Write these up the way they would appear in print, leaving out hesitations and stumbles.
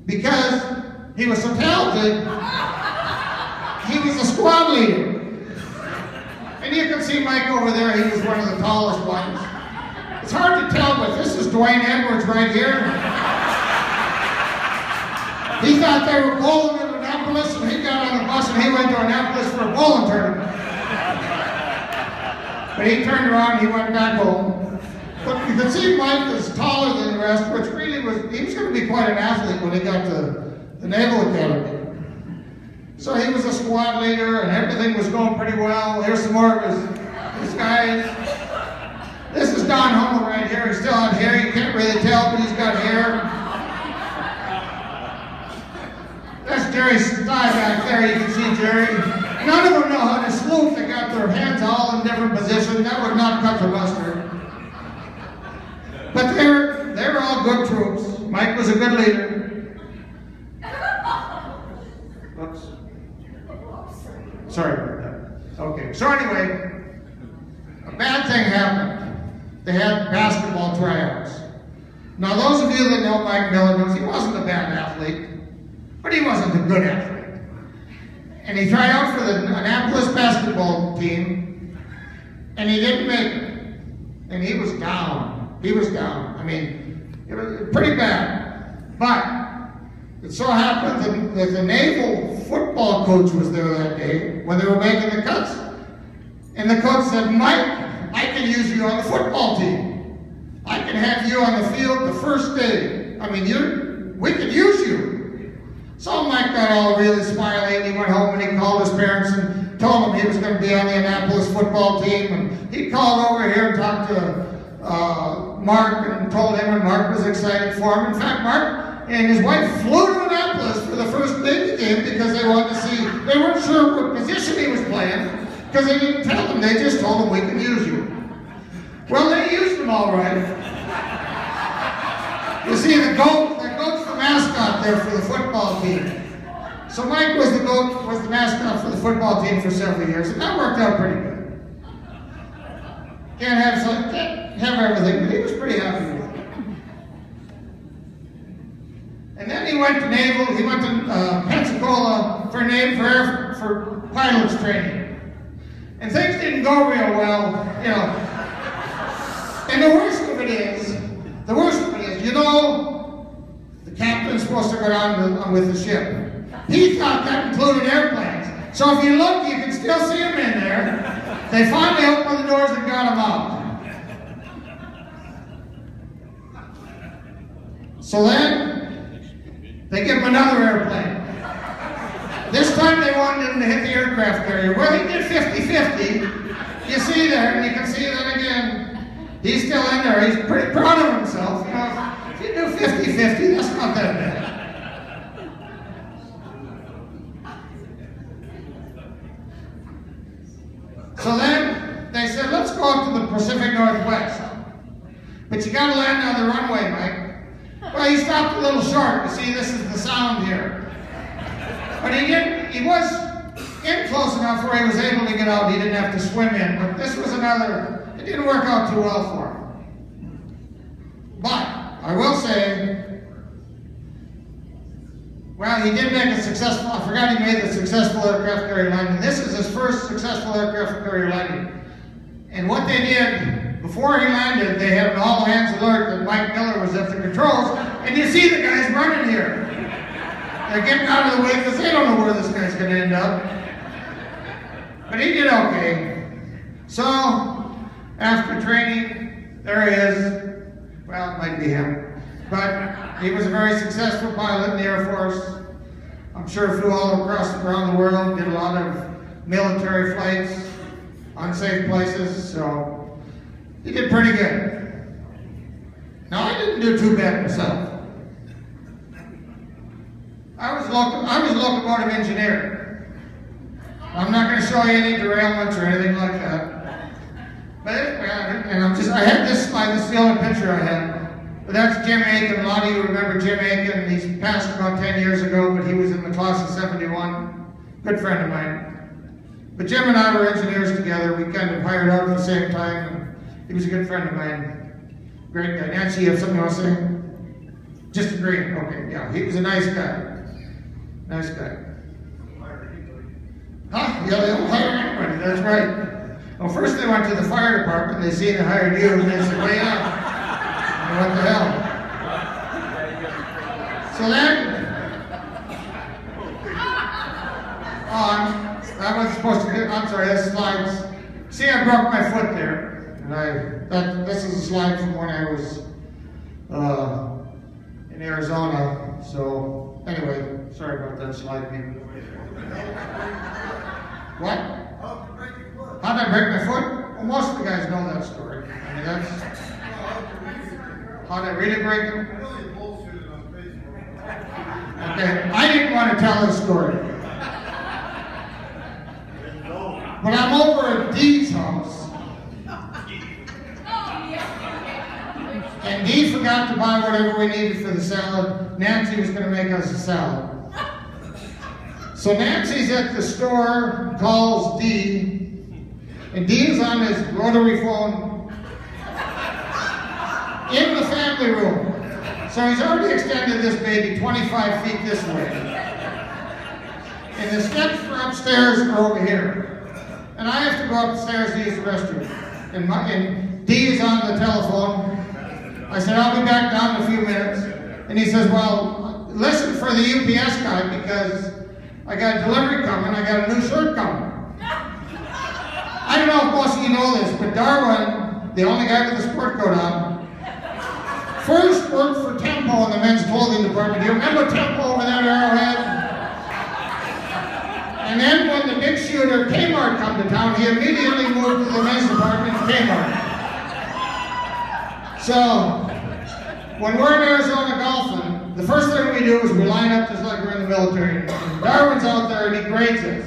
because he was so talented, he was the squad leader. And you can see Mike over there, he was one of the tallest ones. It's hard to tell, but this is Dwayne Edwards right here. He thought they were bowling in Annapolis, and he got on the bus and he went to Annapolis for a bowling tournament. But he turned around and he went back home. But you can see Mike was taller than the rest, which really was, he was going to be quite an athlete when he got to the Naval Academy. So he was a squad leader and everything was going pretty well. Here's some more of his guys. This is Don Hummel right here. He's still out here. You can't really tell, but he's got hair. That's Jerry Sty back there. You can see Jerry. None of them know how to salute. They got their hands all in different positions. That would not cut the mustard. But they were all good troops. Mike was a good leader. Oops. Sorry about that. Okay. So anyway, a bad thing happened. They had basketball tryouts. Now those of you that know Mike Miller knows he wasn't a bad athlete, but he wasn't a good athlete. And he tried out for the Annapolis basketball team, and he didn't make it. And he was down. He was down. I mean, it was pretty bad. But it so happened that the Naval football coach was there that day when they were making the cuts. And the coach said, Mike, I can use you on the football team. I can have you on the field the first day. I mean, we could use you. So Mike got all really smiley, and he went home and he called his parents and told them he was going to be on the Annapolis football team. And he called over here and talked to Mark and told him, and Mark was excited for him. In fact, Mark and his wife flew to Annapolis for the first Navy game because they wanted to see, they weren't sure what position he was playing because they didn't tell them, they just told him we can use you. Well, they used him all right. You see, the goat's the mascot there for the football team. So Mike was the mascot for the football team for several years, and that worked out pretty good. Can't have everything, but he was pretty happy with it. And then he went to Naval. He went to Pensacola for pilots training, and things didn't go real well, you know. And the worst of it is, you know, the captain's supposed to go down with the ship. He thought that included airplanes. So if you look, you can still see them in there. They finally opened the doors and got them out. So then, they give him another airplane. This time they wanted him to hit the aircraft carrier. Well, he did 50-50. You see there, and you can see that again. He's still in there. He's pretty proud of himself. You know, if you do 50-50, that's not that bad. So then they said, let's go up to the Pacific Northwest. But you got to land on the runway, Mike. Well, he stopped a little short. You see, this is the sound here. But he was in close enough where he was able to get out. He didn't have to swim in. But this was it didn't work out too well for him. But I will say, well, he did make a successful, I forgot he made the successful aircraft carrier landing. This is his first successful aircraft carrier landing. And what they did, before he landed, they had an all-hands alert that Mike Miller was at the controls. And you see the guys running here. They're getting out of the way because they don't know where this guy's going to end up. But he did okay. So, after training, there he is. Well, it might be him. But he was a very successful pilot in the Air Force. I'm sure flew all around the world, did a lot of military flights, unsafe places, so he did pretty good. Now, I didn't do too bad myself. I was a locomotive engineer. I'm not going to show you any derailments or anything like that. But I had this slide, this is the only picture I had. But that's Jim Aiken. A lot of you remember Jim Aiken. He's passed about 10 years ago, but he was in the class of 71. Good friend of mine. But Jim and I were engineers together. We kind of hired out at the same time. And he was a good friend of mine. Great guy. Nancy, you have something else to say? Just agreeing. Okay, yeah, he was a nice guy. Nice guy. Huh? Yeah, they don't hire anybody, that's right. Well, first they went to the fire department, they seen they hired you, and they said, way up. What the hell? So then, I was supposed to do, I'm sorry, that's slides. See, I broke my foot there. And this is a slide from when I was in Arizona. So, anyway, sorry about that slide. What? How did I break my foot? Well, most of the guys know that story. I mean, that's... How did I really break it? Okay, I didn't want to tell this story. But I'm over at Dee's house. And Dee forgot to buy whatever we needed for the salad. Nancy was going to make us a salad. So Nancy's at the store, calls Dee, and Dee's on his rotary phone in the family room. So he's already extended this baby 25 feet this way. And the steps for upstairs are over here. And I have to go upstairs to use the restroom. And Dee is on the telephone. I said, I'll be back down in a few minutes. And he says, well, listen for the UPS guy because I got a delivery coming, I got a new shirt coming. I don't know if most of you know this, but Darwin, the only guy with a sport coat on, first worked for Tempo in the men's clothing department. Do you remember Tempo over there at Arrowhead? And then when the big shooter Kmart come to town, he immediately moved to the men's department in Kmart. So, when we're in Arizona golfing, the first thing we do is we line up just like we're in the military. And Darwin's out there and he grades us.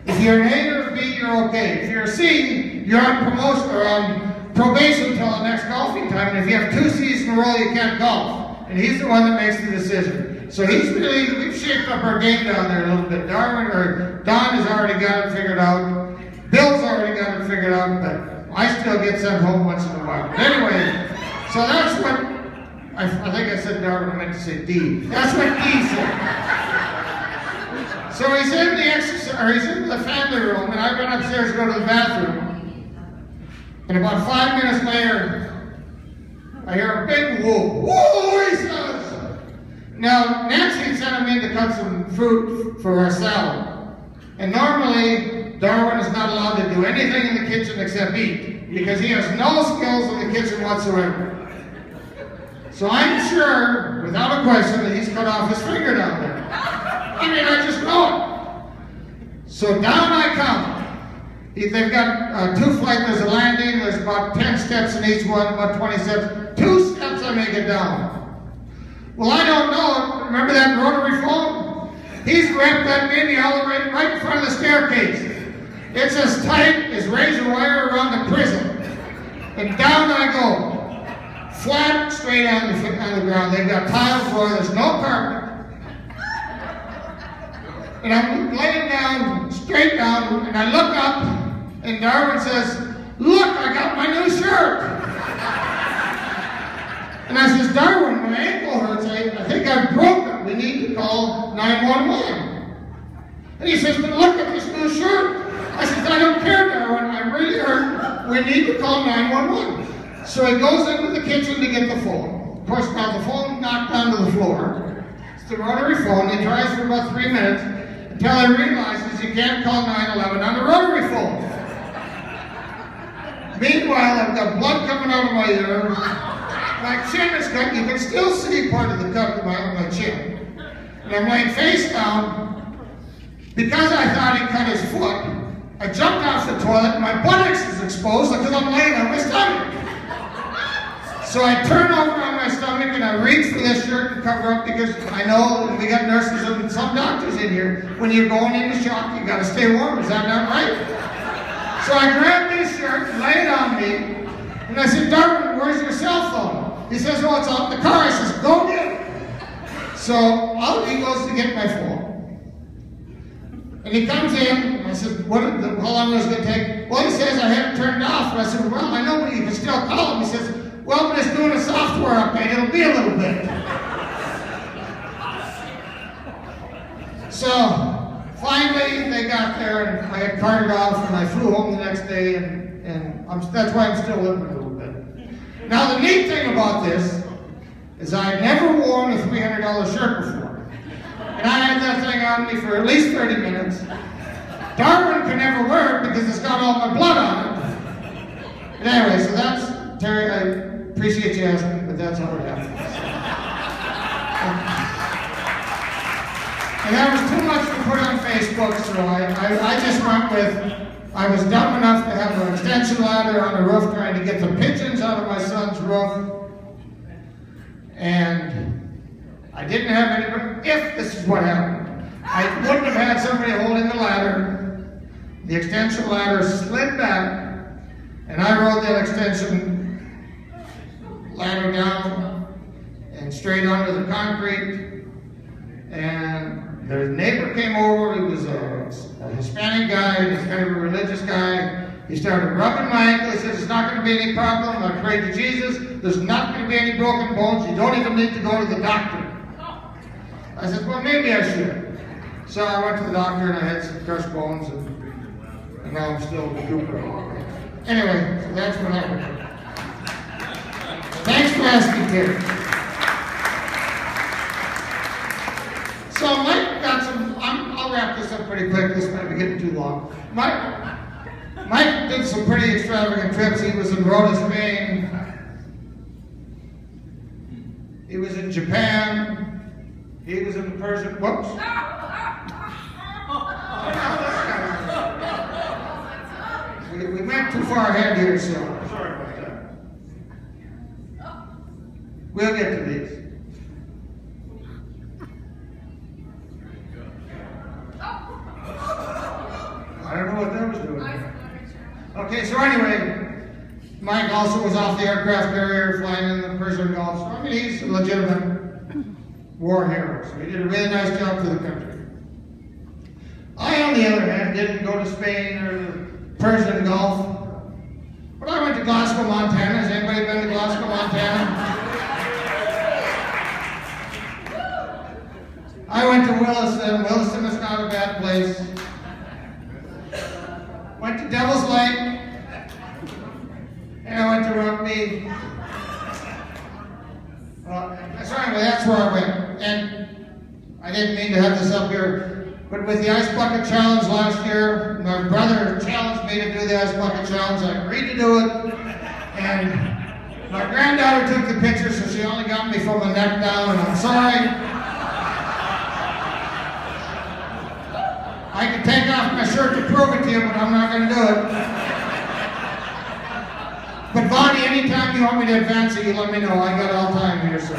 If you're an A or a B, you're okay. If you're a C, you're on promotion or on probation until the next golfing time. And if you have 2 C's in a row, you can't golf. And he's the one that makes the decision. So we've shaped up our game down there a little bit. Don has already got it figured out. Bill's already got it figured out, but I still get sent home once in a while. But anyway, so that's what, I think I said Darwin, I meant to say D. That's what D said. So he's in the family room, and I run upstairs to go to the bathroom. And about 5 minutes later, I hear a big whoop. Whoa, he says. Now, Nancy had sent him in to cut some fruit for our salad. And normally, Darwin is not allowed to do anything in the kitchen except eat, because he has no skills in the kitchen whatsoever. So I'm sure, without a question, that he's cut off his finger down there. I mean, I just know it. So down I come. They've got 2 flights, there's a landing, there's about 10 steps in each one, about 20 steps. 2 steps I make it down. Well, I don't know. Remember that rotary phone? He's wrapped that baby all right in front of the staircase. It's as tight as razor wire around the prison. And down I go. Flat, straight on the ground. They've got tile floor, there's no carpet. And I'm laying down, straight down, and I look up, and Darwin says, look, I got my new shirt. And I says, Darwin, my ankle hurts. I think I broke it. We need to call 911. And he says, but look at this new shirt. I said, I don't care, Darwin. I'm really hurt. We need to call 911. So he goes into the kitchen to get the phone. Of course, now the phone knocked onto the floor. It's the rotary phone. He tries for about 3 minutes until he realizes you can't call 911 on the rotary phone. Meanwhile, I've got blood coming out of my ear. My chin is cut. You can still see part of the cut of my chin. And I'm laying face down. Because I thought he cut his foot, I jumped off the toilet and my buttocks is exposed because I'm laying on my stomach. So I turn over on my stomach and I reach for this shirt to cover up because I know we got nurses and some doctors in here. When you're going into shock, you got to stay warm. Is that not right? So I grabbed this shirt and laid it on me. And I said, Darwin, where's your cell phone? He says, well, it's out in the car. I says, go get it. So out he goes to get my phone. And he comes in, and I said, how long was it going to take? Well, he says, I had it turned off. And I said, well, I know, but you can still call him. He says, well, but it's doing a software update. It'll be a little bit. So finally they got there and I had carted off and I flew home the next day and that's why I'm still living a little bit. Now the neat thing about this is I had never worn a $300 shirt before. And I had that thing on me for at least 30 minutes. Darwin can never wear it because it's got all my blood on it. But anyway, so that's, Terry, I appreciate you asking, but that's how it happened. And that was too much to put on Facebook, so I just went with, I was dumb enough to have an extension ladder on the roof trying to get the pigeons out of my son's roof. And I didn't have anybody, if this is what happened, I wouldn't have had somebody holding the ladder. The extension ladder slid back, and I rode that extension ladder down and straight onto the concrete. And the neighbor came over. He was a Hispanic guy, he's kind of a religious guy. He started rubbing my ankle. He says, "It's not going to be any problem. I prayed to Jesus. There's not going to be any broken bones. You don't even need to go to the doctor." I said, "Well, maybe I should." So I went to the doctor and I had some crushed bones, and now I'm still recuperating. Anyway, so that's what happened. Thanks for asking, Terry. So Mike got some, I'll wrap this up pretty quick. This might be getting too long. Mike did some pretty extravagant trips. He was in Rota, Spain. He was in Japan. He was in the Persian, whoops. We went too far ahead here, so sorry about that. We'll get to these. I don't know what that was doing. Okay, so anyway, Mike also was off the aircraft carrier flying in the Persian Gulf. So I mean, he's a legitimate war hero. So he did a really nice job for the country. I, on the other hand, didn't go to Spain or the Persian Gulf. But I went to Glasgow, Montana. Has anybody been to Glasgow, Montana? I went to Williston. Williston is not a bad place. Went to Devil's Lake, and I went to Rugby. So anyway, that's where I went. And I didn't mean to have this up here, but with the Ice Bucket Challenge last year, my brother challenged me to do the Ice Bucket Challenge. I agreed to do it, and my granddaughter took the picture, so she only got me from the neck down, and I'm sorry. I can take off my shirt to prove it to you, but I'm not going to do it. But Bonnie, anytime you want me to advance it, you let me know. I got all time here, so.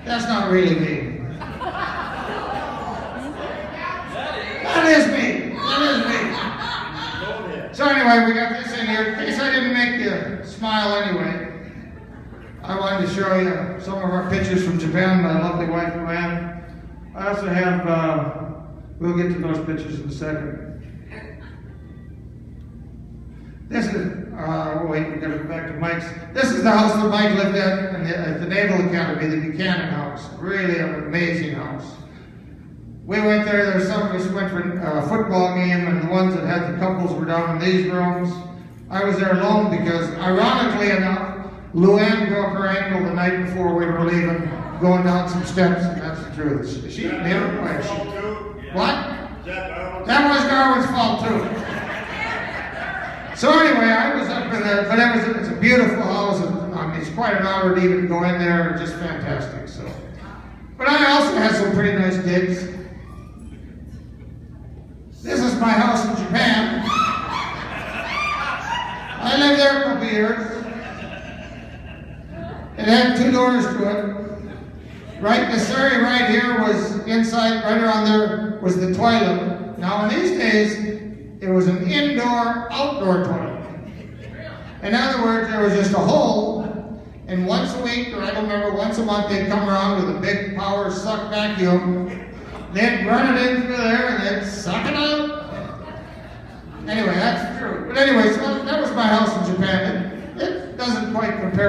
That's not really me. That is me. That is me. So anyway, we got this in here. In case I didn't make you smile anyway, I wanted to show you some of our pictures from Japan, my lovely wife Joanne. I also have, we'll get to those pictures in a second. This is, wait, we gotta go back to Mike's. This is the house that Mike lived in at the Naval Academy, the Buchanan House. Really an amazing house. We went there some of us went for a football game, and the ones that had the couples were down in these rooms. I was there alone because, ironically enough, Luann broke her ankle the night before we were leaving, going down some steps, and that's the truth. She never quit. What? That was Darwin's fault too. So anyway, I was up in there, but it's a beautiful house, and it's quite an honor to even go in there, just fantastic. So, but I also had some pretty nice digs. This is my house in Japan. I lived there a couple of years. It had 2 doors to it. Right, this area right here was inside, right around there was the toilet. Now in these days, it was an indoor-outdoor toilet. In other words, there was just a hole, and once a week, or I don't remember, once a month, they'd come around with a big power suck vacuum. They'd run it into there and they'd suck it out. Anyway, that's true. But anyway, so that was my house in Japan. It doesn't quite compare.